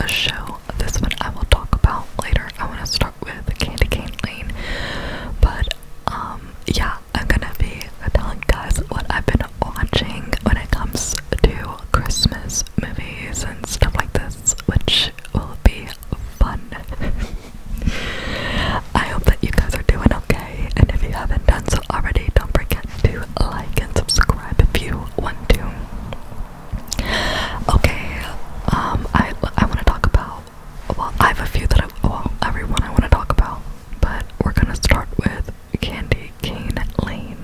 a show. This one I will talk about later. I want to start with Candy Cane Lane. But, yeah, I'm gonna be telling guys what I've been watching when it comes to Christmas movies and stuff like this, which will be fun. I hope that you guys are doing okay, and if you haven't done so already, don't forget to like and subscribe if you want to. Okay, I want to talk about, well, I have a few that everyone I want to talk about, but we're gonna start with Candy Cane Lane.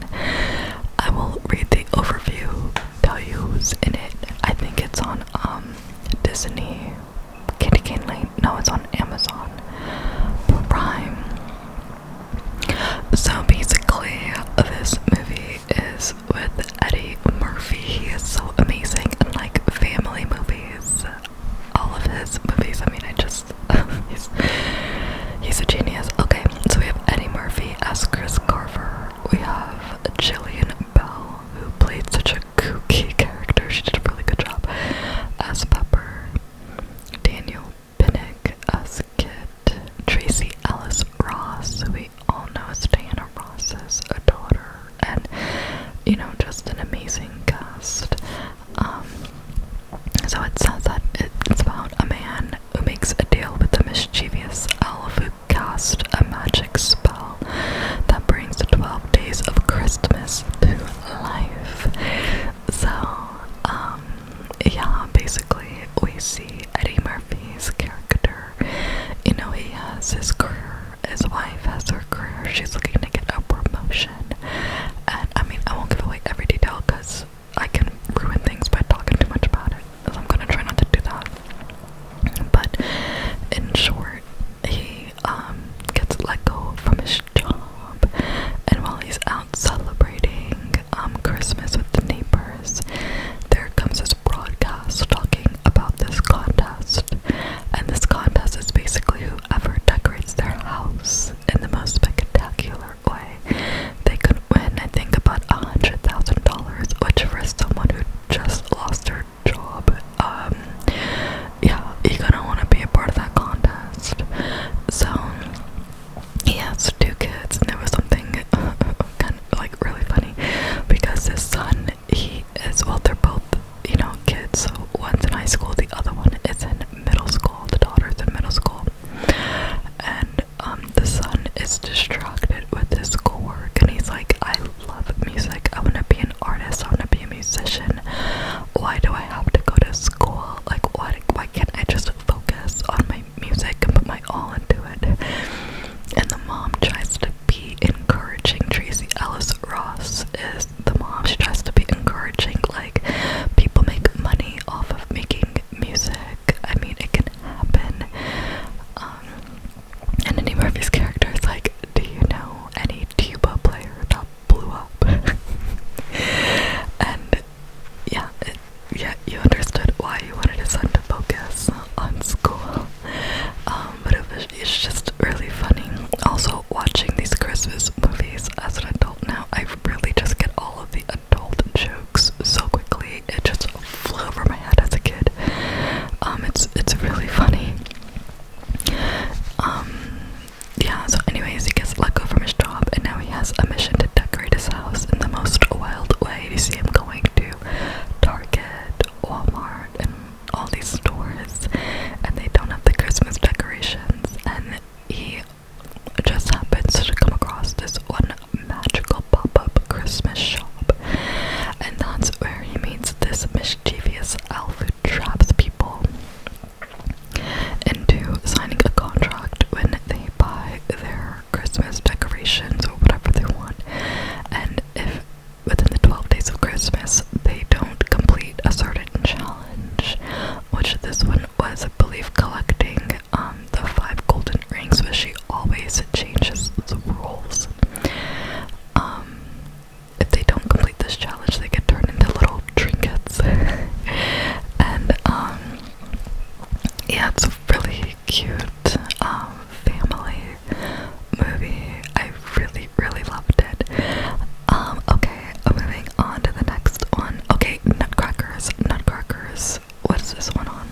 I will read the overview, tell you who's in it. I think it's on, Disney. Candy Cane Lane, no, it's on Amazon Prime. So basically, this movie is with Eddie Murphy. He is so amazing in like family movies. All of his movies, I mean, he's a genius. Okay, so we have Eddie Murphy as Chris Carver. We have Jillian Bell, who played such a kooky character. She did a really good job as Pepper. Daniel Pinnick as Kit. Tracy Ellis Ross, who we all know as Diana Ross's daughter, and you know, just an amazing cast. So it says that it's about a man who makes a deal with the mischievous elf who cast a magic spell that brings the 12 days of Christmas to life. So, yeah, basically we see Eddie Murphy's character. You know, he has his career, his wife has her career, she's looking to get a promotion. And I mean, I won't give away every detail because I can ruin things by talking too much about it, so I'm gonna try not to do that. But in short, he gets let go from his job, and while he's out celebrating Christmas with the neighbors, there comes this broadcast talking about this contest. And this contest is basically whoever decorates their house in the most spectacular way, they could win, I think, about $100,000, which for someone who just lost her job, yeah, you're gonna want to be a part of that contest. So he has two kids, and there was something kind of like really funny because his son, well, they're both, you know, kids. So one's in high school, the other one is in middle school. The daughter's in middle school, and the son is distracted with his schoolwork, and he's like, I love music, I want to be an artist, I want to be a musician. Why do I have to go to school? Like, why can't I just focus on my music and put my all into it? And the mom tries to be encouraging. Tracy Ellis Ross is the mom. She tries to be encouraging, like, people make money off of making music. I mean, it can happen. And Eddie Murphy's character is like, do you know any tuba player that blew up? And yeah, you understood why he wanted his son to focus on school. But it's just really funny. Also, watching these Christmas movies as an adult now, I really just get all of the adult jokes so quickly. It just flew over my head as a kid. It's really funny. Yeah, so anyways, he gets let go from his job, and now he has a mission to decorate his house in the most wild way. You see him going to Target, Walmart, and all these stores, and they don't have the Christmas decorations, and he just happens to come across this one magical pop-up Christmas shop, and that's where he meets this mischievous elf who traps people into signing a contract when they buy their Christmas decorations or whatever they want, and if within the 12 days of Christmas they don't complete a certain challenge, which this one was, I believe, collecting the 5 golden rings, but she always changes the rules. If they don't complete this challenge, they get turned into little trinkets. And yeah, it's a really cute family movie. I really loved it. Okay, moving on to the next one. Okay, Nutcrackers. What is this one on?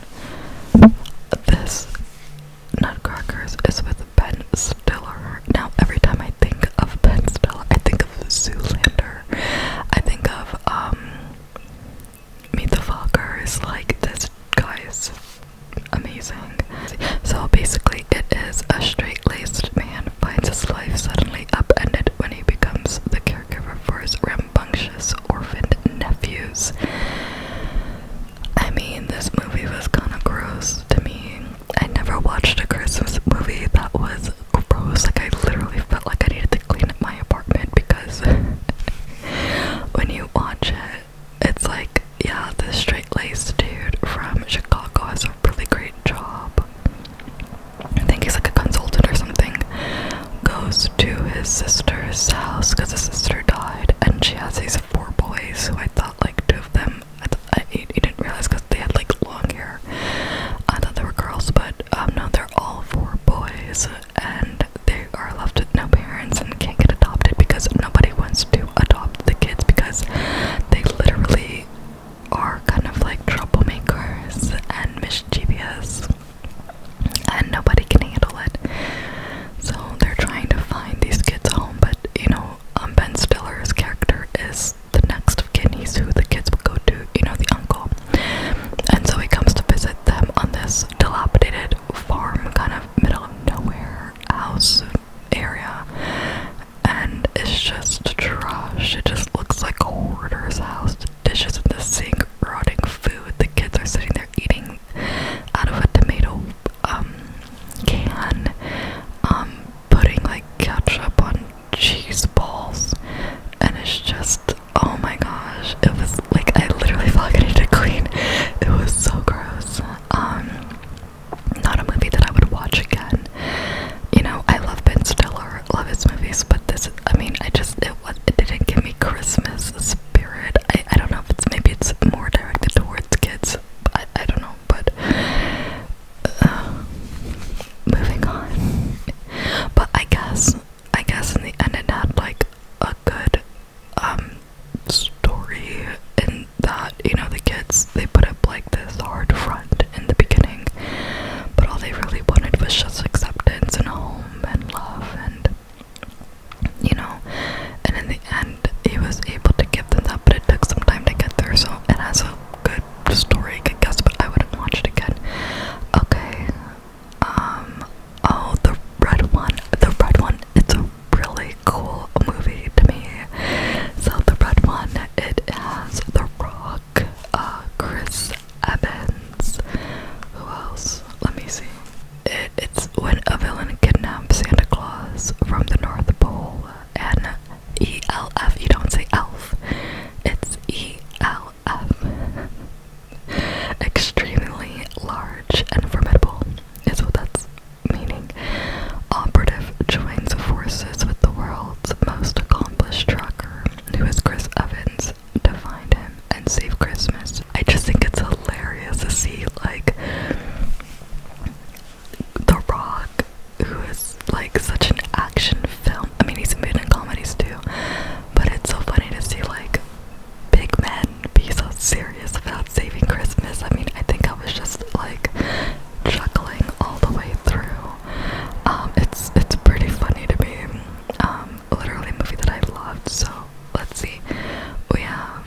interesting. So basically, it is a straight-laced man finds his life suddenly upended when he becomes the caregiver for his rambunctious orphaned nephews. I mean, this movie was kind of gross to me. I never watched a Christmas movie that was gross. Like, I literally felt like I needed to clean up my apartment because when you watch it, it's like, yeah, this straight-laced dude from Chicago has a really great job. I think he's like a consultant or something. Goes to his sister's house because his sister died, and she has these 4 boys who I thought like 2 of them, you didn't realize because they had like long hair. I thought they were girls, but no, they're all 4 boys, and they are left with no parents and can't get adopted because nobody wants to adopt the kids because they literally are kind of like troublemakers and mischievous, and nobody can handle it. So they're trying to find these kids a home, but you know, Ben Stiller's character is the next of kin. He's who the kids would go to, you know, the uncle. And so he comes to visit them on this dilapidated farm, kind of middle of nowhere house area, and it's just trash. It just looks like a hoarder's house. Dishes in the sink, rotting food. The kids are sitting there eating out of a tomato can, putting like ketchup on cheese balls, and it's just, oh my gosh, it was like, I literally felt like I needed to clean. It was so gross. Not a movie that I would watch again. You know, I love Ben Stiller, love his movies, but this, I mean, it didn't give me Christmas spirit. I don't know if maybe it's more directed towards kids. I don't know, but moving on. But I guess in the end it had like a good story in that, you know, the kids, they put up like this hard front in the beginning, but all they really wanted was just acceptance and home and love, and you know, and in the end he was able to give them that, but it took some time to get there. So it has a good story, I guess, but I wouldn't watch it again. Okay, oh, the red one, it's a really cool movie to me. So the red one, it has The Rock, Chris Evans, who else? Let me see. It's when a villain kidnaps Santa Claus from the North Pole, and ELF, you don't say elf, it's ELF. Extremely large and formidable is what that's meaning. Operative joins forces with the world's most accomplished tracker, who is Chris Evans, to find him and save Christmas. I just think it's hilarious to see like The Rock, who is like such an action film. I mean, he's been in comedies too, but it's so funny to see like big men be so serious about saving Christmas. I mean, I think I was just like chuckling all the way through. It's pretty funny to me. Literally a movie that I loved. So let's see. We have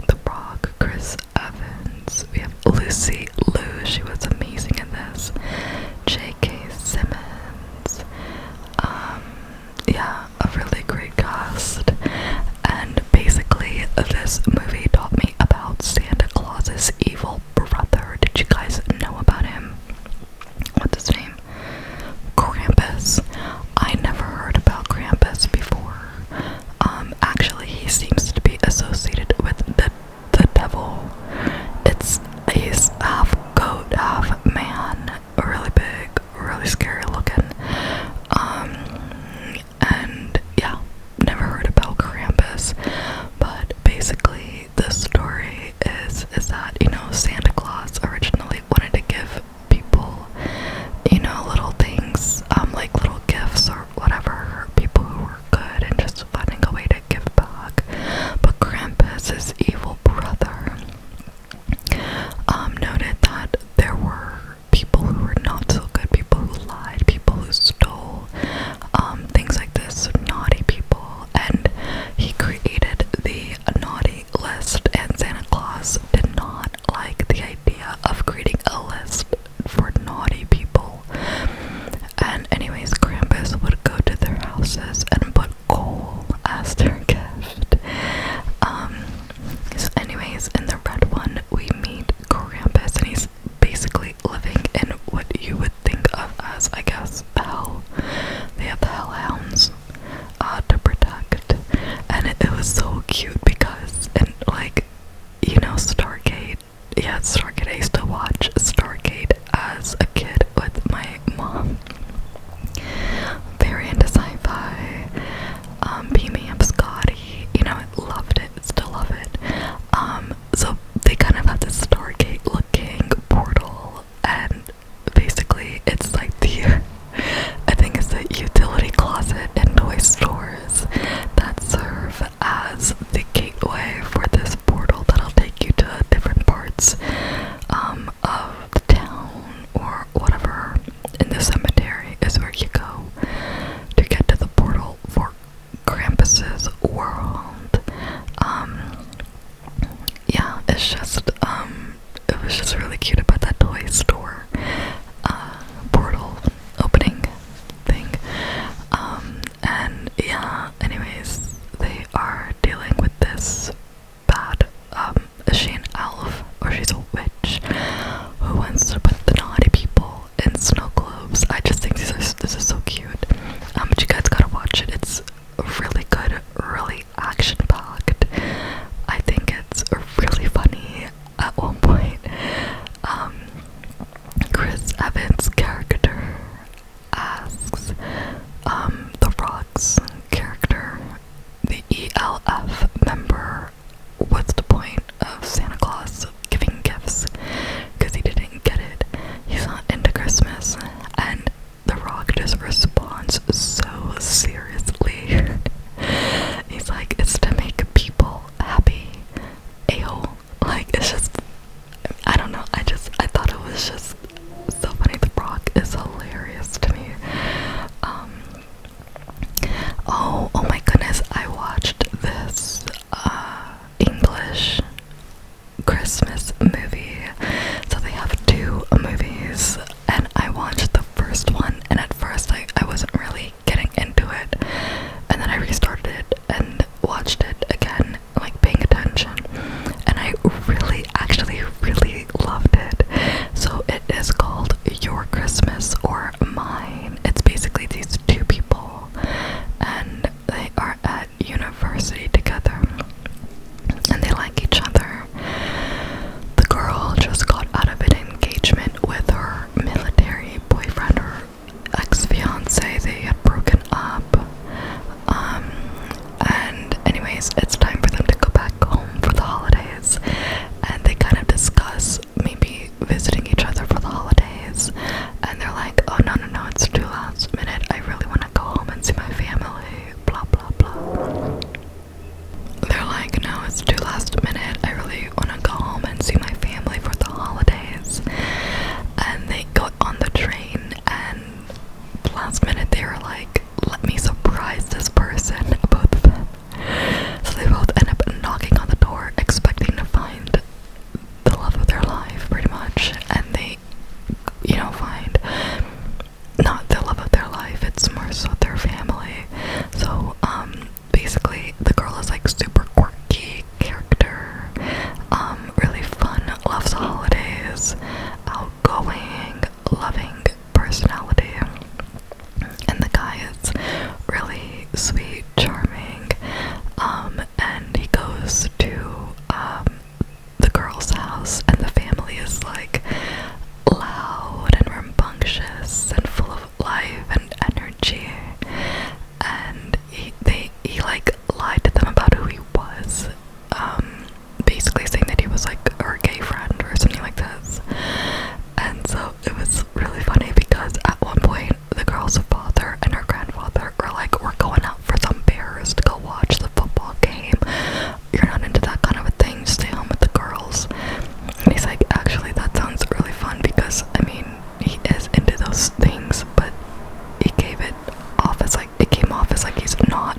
The Rock, Chris Evans. We have Lucy Liu. She was amazing in this. J.K. Simmons. Kevin's character asks the Rock's character, the ELF member, what's the point of Santa Claus giving gifts, because he didn't get it. He's not into Christmas. And the Rock just responds so seriously. He's like, it's to make people happy. Ayo. Like, it's just, I don't know, I thought it was just so funny. The Rock is hilarious to me. Oh my goodness, I watched this English Christmas movie. So they have two movies, and I watched the first one, and at first I wasn't really getting into it, and then I restarted it and watched it again, like paying attention, and I actually really loved it. So it is called Your Christmas or Mine. It's basically these two people, and they are at university together, and they like each other. The girl just got out of an engagement with her military boyfriend, or ex-fiance. They had broken up. And anyways, it's time for them to go back home for the holidays, and they kind of discuss maybe visiting each other for the holidays, and they're like, oh no, it's too last minute, I really want to go home and see my family, blah blah blah. They're like, no, it's too last minute, I really want to go home and see my family for the holidays. And they got on the train, and last minute they were like, let me surprise this person, both of them. So they both end up knocking on the door, expecting to find the love of their life, pretty much. And they, find not the love of their life, it's more so their family. So, basically, the girl is like super quirky character, really fun, loves the holidays, outgoing, loving personality. And the guy is really sweet, charming, and he goes to the girl's house, and the family is like loud and rambunctious and full of life and energy, and he like lied to them about who he was, basically saying that he was like her gay friend or something like this. And so it was really funny because at one point the girl's father and her grandfather were like, we're going out for some beers to go watch the football game, you're not into that kind of a thing, stay home with the girls. And he's like, actually that sounds really fun, because I mean, he is into those things, but he came off as like he's not.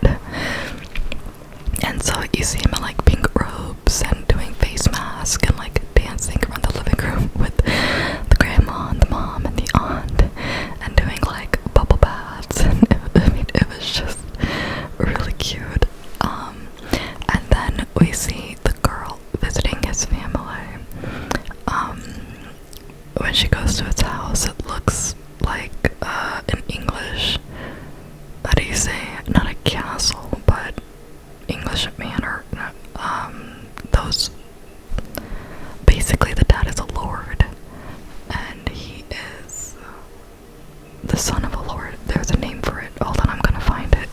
And so you see him in like pink robes and doing face masks and like dancing around the living room with the grandma and the mom and the aunt, and doing like bubble baths, and it was just really cute. And then we see the girl visiting his family. When she goes to his house, it looks like in English, how do you say, not a castle, but English manor. Those, basically the dad is a lord, and he is the son of a lord. There's a name for it. Hold on, I'm gonna find it.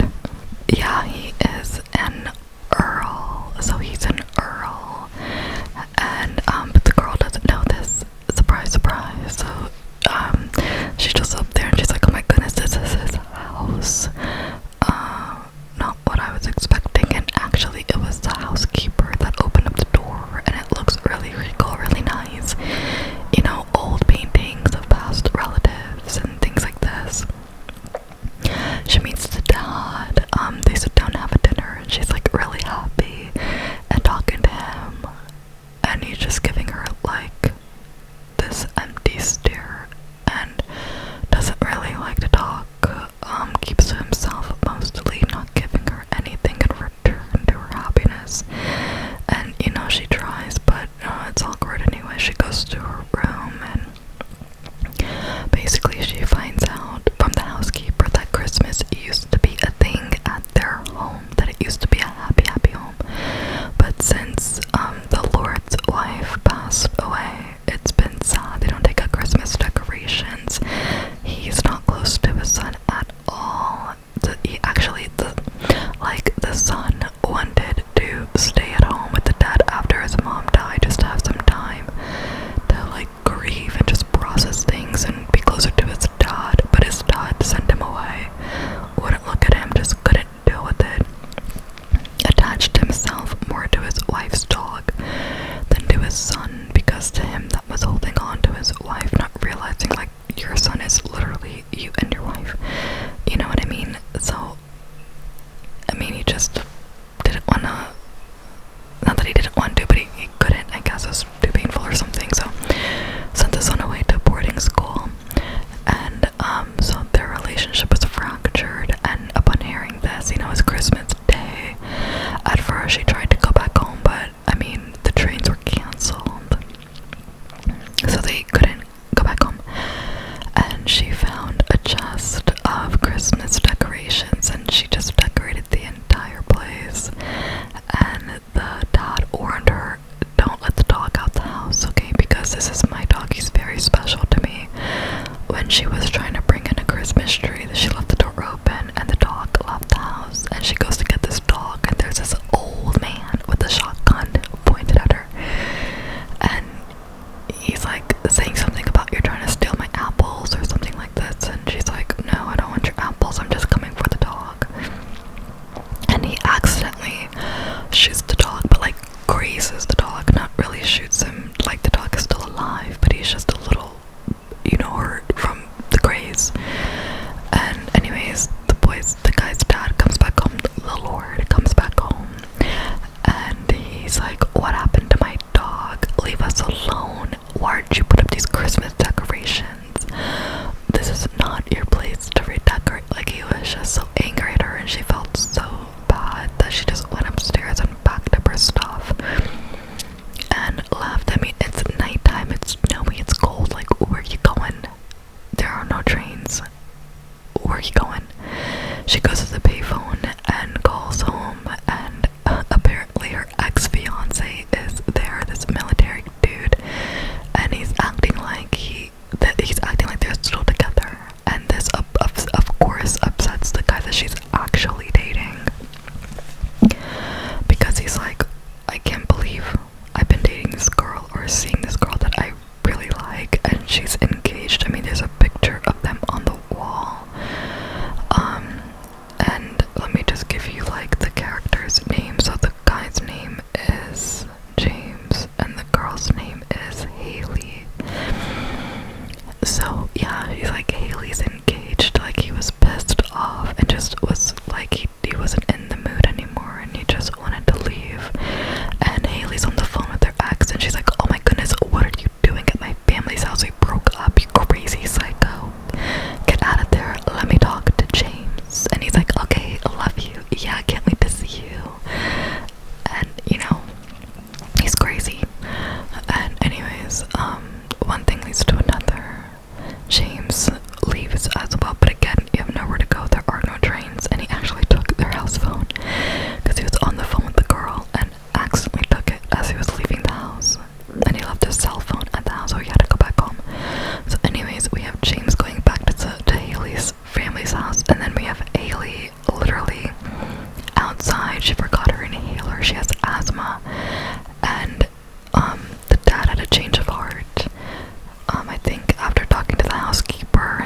Yeah, he is an earl. So he's an earl, and but the girl doesn't know this. Surprise, surprise. So she's just up there, and she's like, oh my goodness, this is his house. Not what I was expecting, and actually it was the housekeeper that opened up the door, and it looks really cool, really nice. Old paintings of past relatives and things like this. when she was trying to bring in a Christmas tree, she left the door open and the dog left the house, and she goes to get this dog, and there's this old man with a shotgun pointed at her, and he's like saying something about, you're trying to steal my apples or something like this, and she's like, no, I don't want your apples, I'm just coming for the dog. And he accidentally shoots the dog, but like grazes the dog, not really shoots him, like the dog is still alive, but he's just a little, hurt from the graze. And anyways, the guy's dad comes back home, the Lord comes back home, and he's like, what happened to my dog? Leave us alone. Why'd you put up these Christmas decorations? This is not your place to redecorate. Like, he was just so angry at her, and she felt so bad that she just went upstairs and packed up her stuff and left. I mean, it's nighttime, it's snowy, it's cold. Like, where are you going? There are no trains. Where are you going? She goes to the payphone and calls home, and apparently her ex-fiance is there, this military dude, and he's acting like they're still together, and this of course upsets the guy that she's actually dating, because he's like, I can't believe I've been dating this girl or seeing this girl that I really like, and she's engaged. I mean, there's a picture of them on the wall. And let me just give you like the character's name. So the guy's name is James and the girl's name is Haley. So yeah, he's like, Haley's engaged. Like, he was pissed off and just was like, he wasn't in the mood anymore, and he just wanted to leave. And Haley's on the phone with her ex, and she's like, oh my goodness, what are you doing at my family's house? We broke up, you crazy psycho. Get out of there, let me talk to James. And he's like, okay, I love you. Yeah, I can't wait to see you. And he's crazy. And anyways, one thing leads to another. James leaves as well, but again, you have nowhere to go, there are no trains, and he actually took their house phone because he was on the phone with the girl and accidentally took it as he was leaving the house, and he left his cell phone at the house, so he had to go back home. So anyways, we have James going back to Haley's family's house, and then we have Haley literally outside. She forgot her inhaler, she has asthma, and the dad had a change of heart. I think after talking to the housekeeper,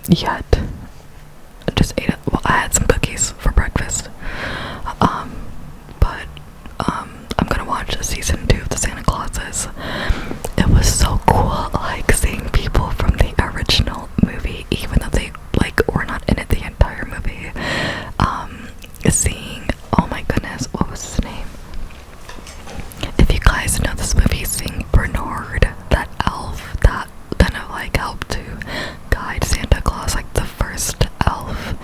yet. I just ate it. Well, I had some cookies for breakfast. But I'm gonna watch season 2 of the Santa Clauses. It was so cool, like seeing people from the original movie, even though they like were not in it the entire movie. Seeing, oh my goodness, what was his name? If you guys know this movie, seeing Bernard, that elf that kind of like helped to guide Santa Claus, like the first elf.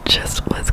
just was